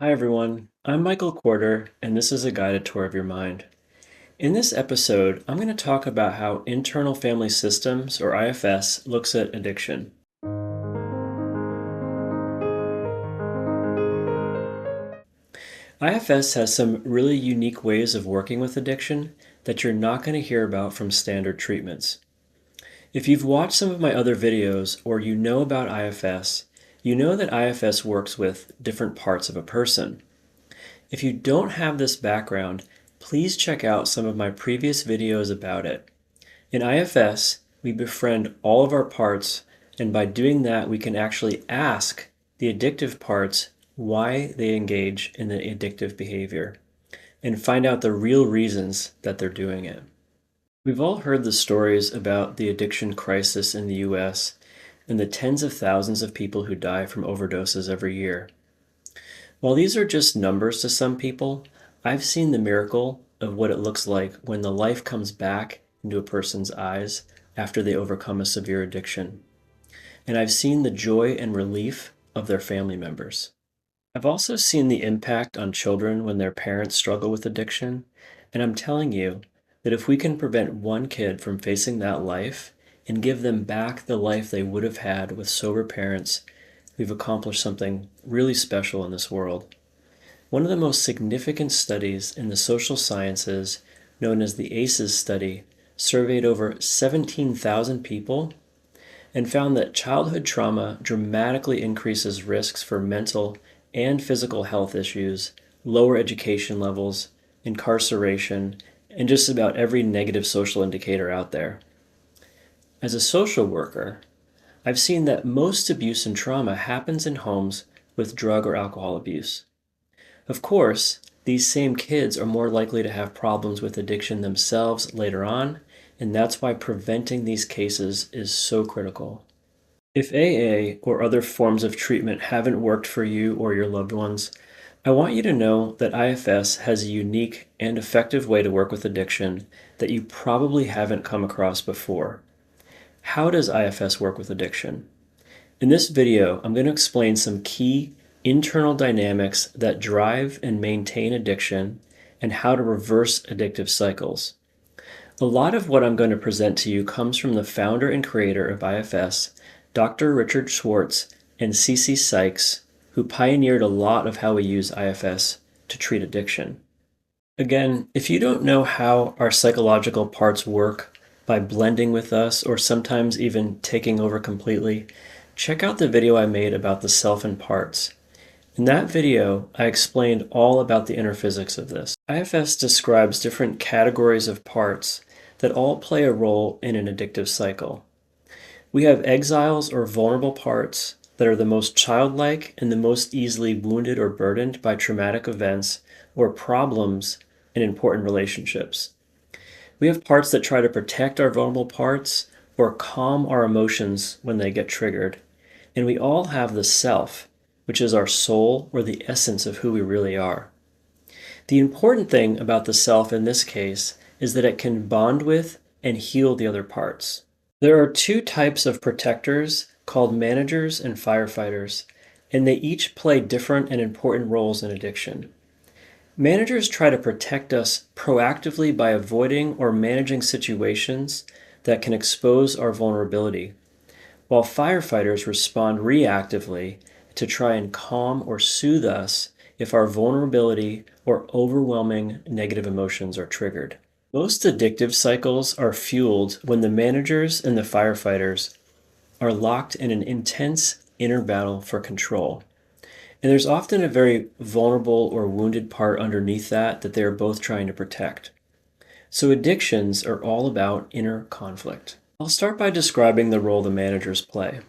Hi everyone, I'm Michael Quarter, and this is a guided tour of your mind. In this episode, I'm going to talk about how internal family systems, or IFS, looks at addiction. IFS has some really unique ways of working with addiction that you're not going to hear about from standard treatments. If you've watched some of my other videos or you know about IFS, you know that IFS works with different parts of a person. If you don't have this background, please check out some of my previous videos about it. In IFS, we befriend all of our parts, and by doing that, we can actually ask the addictive parts why they engage in the addictive behavior and find out the real reasons that they're doing it. We've all heard the stories about the addiction crisis in the US and the tens of thousands of people who die from overdoses every year. While these are just numbers to some people, I've seen the miracle of what it looks like when the life comes back into a person's eyes after they overcome a severe addiction. And I've seen the joy and relief of their family members. I've also seen the impact on children when their parents struggle with addiction, and I'm telling you that if we can prevent one kid from facing that life and give them back the life they would have had with sober parents, we've accomplished something really special in this world. One of the most significant studies in the social sciences, known as the ACEs study, surveyed over 17,000 people and found that childhood trauma dramatically increases risks for mental and physical health issues, lower education levels, incarceration, and just about every negative social indicator out there. As a social worker, I've seen that most abuse and trauma happens in homes with drug or alcohol abuse. Of course, these same kids are more likely to have problems with addiction themselves later on, and that's why preventing these cases is so critical. If AA or other forms of treatment haven't worked for you or your loved ones, I want you to know that IFS has a unique and effective way to work with addiction that you probably haven't come across before. How does IFS work with addiction? In this video, I'm going to explain some key internal dynamics that drive and maintain addiction and how to reverse addictive cycles. A lot of what I'm going to present to you comes from the founder and creator of IFS, Dr. Richard Schwartz and Cece Sykes, who pioneered a lot of how we use IFS to treat addiction. Again, if you don't know how our psychological parts work by blending with us or sometimes even taking over completely, check out the video I made about the Self&Parts. In that video, I explained all about the inner physics of this. IFS describes different categories of parts that all play a role in an addictive cycle. We have exiles or vulnerable parts that are the most childlike and the most easily wounded or burdened by traumatic events or problems in important relationships. We have parts that try to protect our vulnerable parts or calm our emotions when they get triggered. And we all have the self, which is our soul or the essence of who we really are. The important thing about the self in this case is that it can bond with and heal the other parts. There are two types of protectors called managers and firefighters, and they each play different and important roles in addiction. Managers try to protect us proactively by avoiding or managing situations that can expose our vulnerability, while firefighters respond reactively to try and calm or soothe us if our vulnerability or overwhelming negative emotions are triggered. Most addictive cycles are fueled when the managers and the firefighters are locked in an intense inner battle for control. And there's often a very vulnerable or wounded part underneath that they are both trying to protect. So addictions are all about inner conflict. I'll start by describing the role the managers play.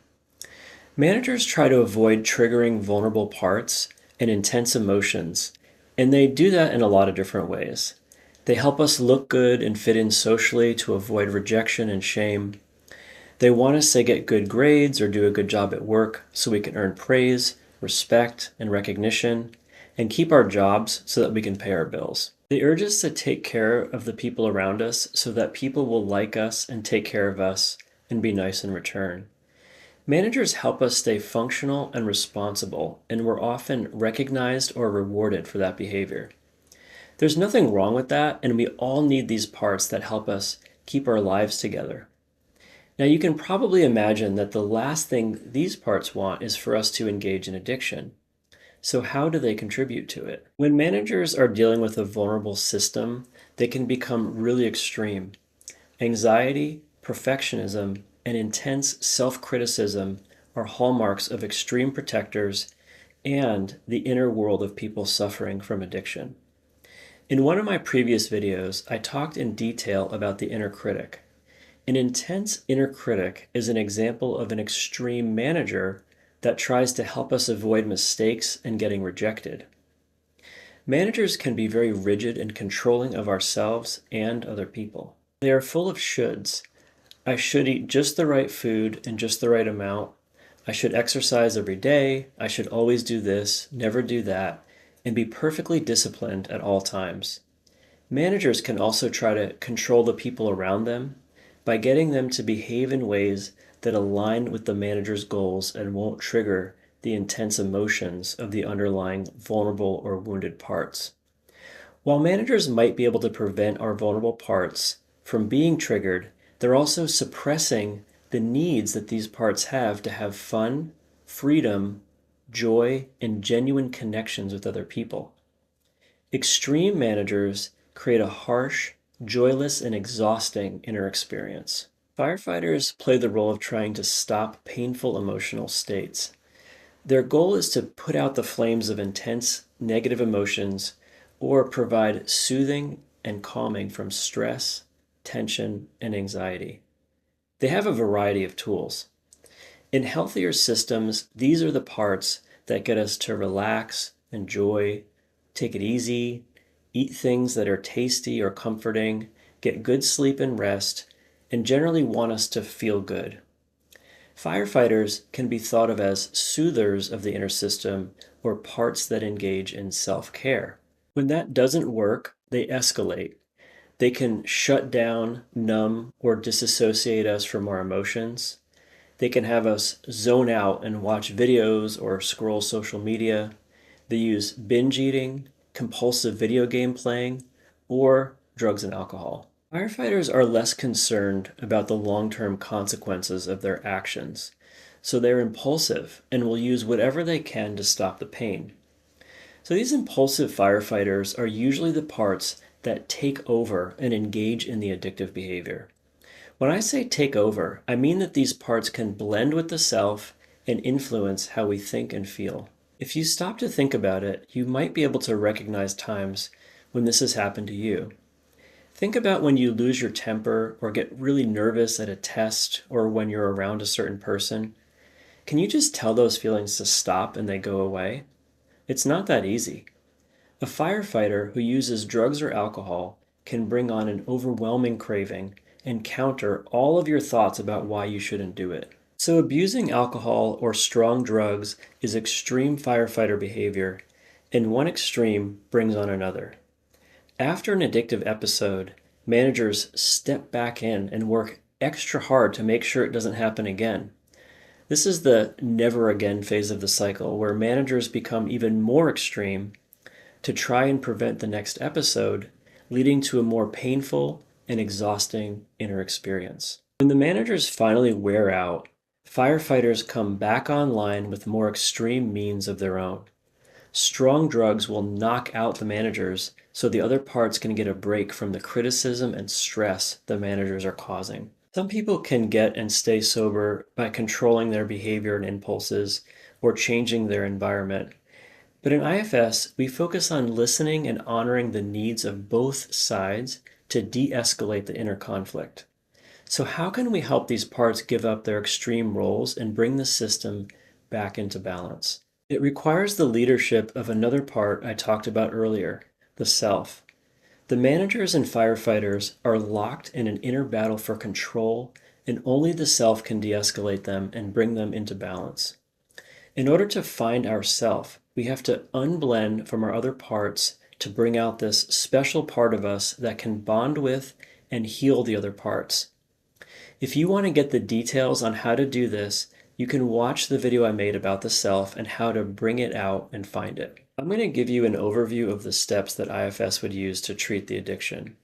Managers try to avoid triggering vulnerable parts and intense emotions, and they do that in a lot of different ways. They help us look good and fit in socially to avoid rejection and shame. They want us to get good grades or do a good job at work so we can earn praise, respect, and recognition, and keep our jobs so that we can pay our bills. They urge us to take care of the people around us so that people will like us and take care of us and be nice in return. Managers help us stay functional and responsible, and we're often recognized or rewarded for that behavior. There's nothing wrong with that, and we all need these parts that help us keep our lives together. Now, you can probably imagine that the last thing these parts want is for us to engage in addiction. So, how do they contribute to it? When managers are dealing with a vulnerable system, they can become really extreme. Anxiety, perfectionism, and intense self-criticism are hallmarks of extreme protectors and the inner world of people suffering from addiction. In one of my previous videos, I talked in detail about the inner critic. An intense inner critic is an example of an extreme manager that tries to help us avoid mistakes and getting rejected. Managers can be very rigid and controlling of ourselves and other people. They are full of shoulds. I should eat just the right food in just the right amount. I should exercise every day. I should always do this, never do that, and be perfectly disciplined at all times. Managers can also try to control the people around them by getting them to behave in ways that align with the manager's goals and won't trigger the intense emotions of the underlying vulnerable or wounded parts. While managers might be able to prevent our vulnerable parts from being triggered, they're also suppressing the needs that these parts have to have fun, freedom, joy, and genuine connections with other people. Extreme managers create a harsh, joyless, and exhausting inner experience. Firefighters play the role of trying to stop painful emotional states. Their goal is to put out the flames of intense negative emotions or provide soothing and calming from stress, tension, and anxiety. They have a variety of tools. In healthier systems, these are the parts that get us to relax, enjoy, take it easy, eat things that are tasty or comforting, get good sleep and rest, and generally want us to feel good. Firefighters can be thought of as soothers of the inner system or parts that engage in self-care. When that doesn't work, they escalate. They can shut down, numb, or disassociate us from our emotions. They can have us zone out and watch videos or scroll social media. They use binge eating, compulsive video game playing, or drugs and alcohol. Firefighters are less concerned about the long-term consequences of their actions, so they're impulsive and will use whatever they can to stop the pain. So these impulsive firefighters are usually the parts that take over and engage in the addictive behavior. When I say take over, I mean that these parts can blend with the self and influence how we think and feel. If you stop to think about it, you might be able to recognize times when this has happened to you. Think about when you lose your temper or get really nervous at a test or when you're around a certain person. Can you just tell those feelings to stop and they go away? It's not that easy. A firefighter who uses drugs or alcohol can bring on an overwhelming craving and counter all of your thoughts about why you shouldn't do it. So abusing alcohol or strong drugs is extreme firefighter behavior, and one extreme brings on another. After an addictive episode, managers step back in and work extra hard to make sure it doesn't happen again. This is the never again phase of the cycle, where managers become even more extreme to try and prevent the next episode, leading to a more painful and exhausting inner experience. When the managers finally wear out, firefighters come back online with more extreme means of their own. Strong drugs will knock out the managers so the other parts can get a break from the criticism and stress the managers are causing. Some people can get and stay sober by controlling their behavior and impulses or changing their environment. But in IFS, we focus on listening and honoring the needs of both sides to de-escalate the inner conflict. So how can we help these parts give up their extreme roles and bring the system back into balance? It requires the leadership of another part I talked about earlier, the self. The managers and firefighters are locked in an inner battle for control, and only the self can de-escalate them and bring them into balance. In order to find our self, we have to unblend from our other parts to bring out this special part of us that can bond with and heal the other parts. If you want to get the details on how to do this, you can watch the video I made about the self and how to bring it out and find it. I'm going to give you an overview of the steps that IFS would use to treat the addiction.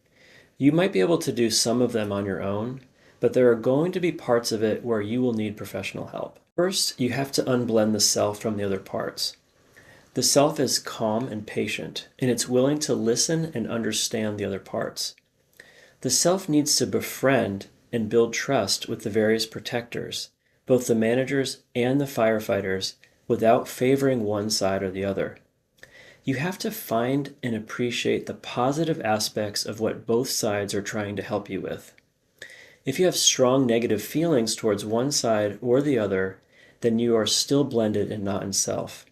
You might be able to do some of them on your own, but there are going to be parts of it where you will need professional help. First, you have to unblend the self from the other parts. The self is calm and patient, and it's willing to listen and understand the other parts. The self needs to befriend and build trust with the various protectors, both the managers and the firefighters, without favoring one side or the other. You have to find and appreciate the positive aspects of what both sides are trying to help you with. If you have strong negative feelings towards one side or the other, then you are still blended and not in self.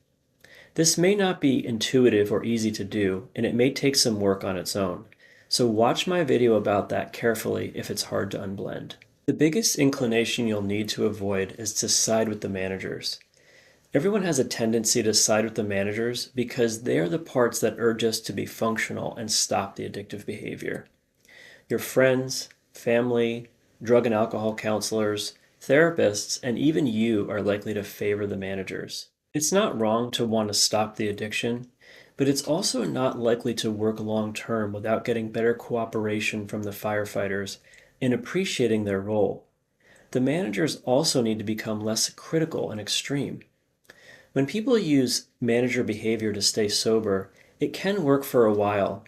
This may not be intuitive or easy to do, and it may take some work on its own. So watch my video about that carefully if it's hard to unblend. The biggest inclination you'll need to avoid is to side with the managers. Everyone has a tendency to side with the managers because they are the parts that urge us to be functional and stop the addictive behavior. Your friends, family, drug and alcohol counselors, therapists, and even you are likely to favor the managers. It's not wrong to want to stop the addiction, but it's also not likely to work long-term without getting better cooperation from the firefighters and appreciating their role. The managers also need to become less critical and extreme. When people use manager behavior to stay sober, it can work for a while,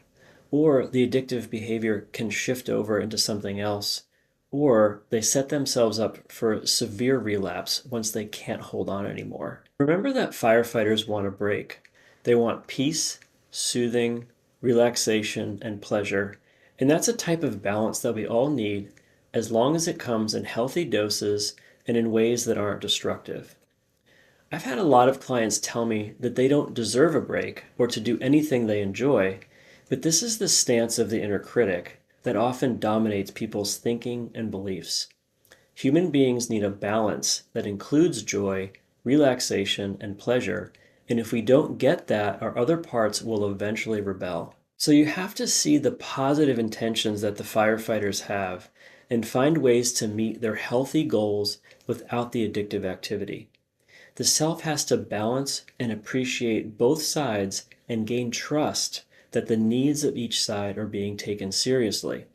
or the addictive behavior can shift over into something else, or they set themselves up for severe relapse once they can't hold on anymore. Remember that firefighters want a break. They want peace, soothing, relaxation, and pleasure, and that's a type of balance that we all need as long as it comes in healthy doses and in ways that aren't destructive. I've had a lot of clients tell me that they don't deserve a break or to do anything they enjoy, but this is the stance of the inner critic that often dominates people's thinking and beliefs. Human beings need a balance that includes joy, relaxation, and pleasure, and if we don't get that, our other parts will eventually rebel. So you have to see the positive intentions that the firefighters have and find ways to meet their healthy goals without the addictive activity. The self has to balance and appreciate both sides and gain trust that the needs of each side are being taken seriously.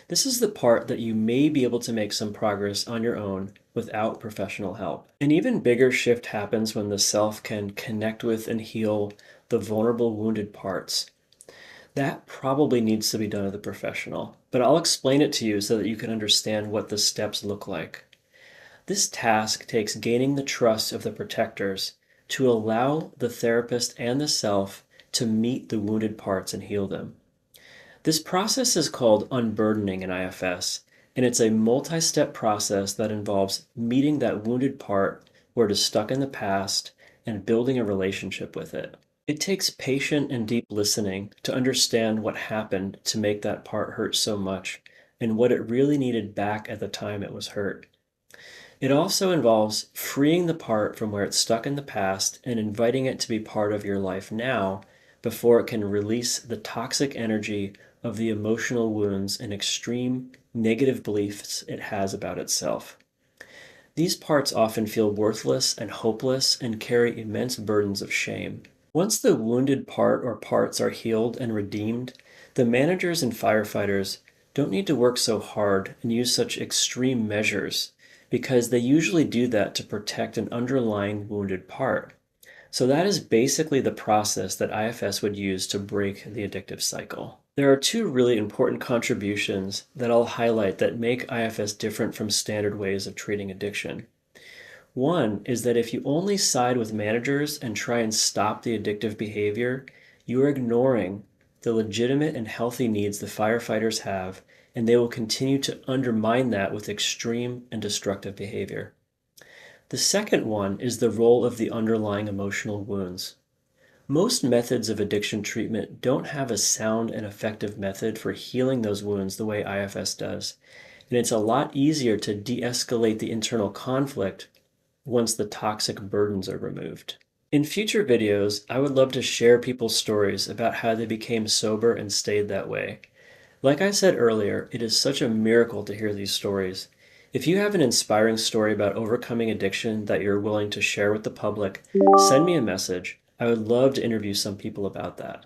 This is the part that you may be able to make some progress on your own without professional help. An even bigger shift happens when the self can connect with and heal the vulnerable, wounded parts. That probably needs to be done with a professional, but I'll explain it to you so that you can understand what the steps look like. This task takes gaining the trust of the protectors to allow the therapist and the self to meet the wounded parts and heal them. This process is called unburdening in IFS, and it's a multi-step process that involves meeting that wounded part where it is stuck in the past and building a relationship with it. It takes patient and deep listening to understand what happened to make that part hurt so much and what it really needed back at the time it was hurt. It also involves freeing the part from where it's stuck in the past and inviting it to be part of your life now before it can release the toxic energy of the emotional wounds and extreme negative beliefs it has about itself. These parts often feel worthless and hopeless and carry immense burdens of shame. Once the wounded part or parts are healed and redeemed, the managers and firefighters don't need to work so hard and use such extreme measures because they usually do that to protect an underlying wounded part. So that is basically the process that IFS would use to break the addictive cycle. There are two really important contributions that I'll highlight that make IFS different from standard ways of treating addiction. One is that if you only side with managers and try and stop the addictive behavior, you are ignoring the legitimate and healthy needs the firefighters have, and they will continue to undermine that with extreme and destructive behavior. The second one is the role of the underlying emotional wounds. Most methods of addiction treatment don't have a sound and effective method for healing those wounds the way IFS does, and it's a lot easier to de-escalate the internal conflict once the toxic burdens are removed. In future videos, I would love to share people's stories about how they became sober and stayed that way. Like I said earlier, it is such a miracle to hear these stories. If you have an inspiring story about overcoming addiction that you're willing to share with the public, send me a message. I would love to interview some people about that.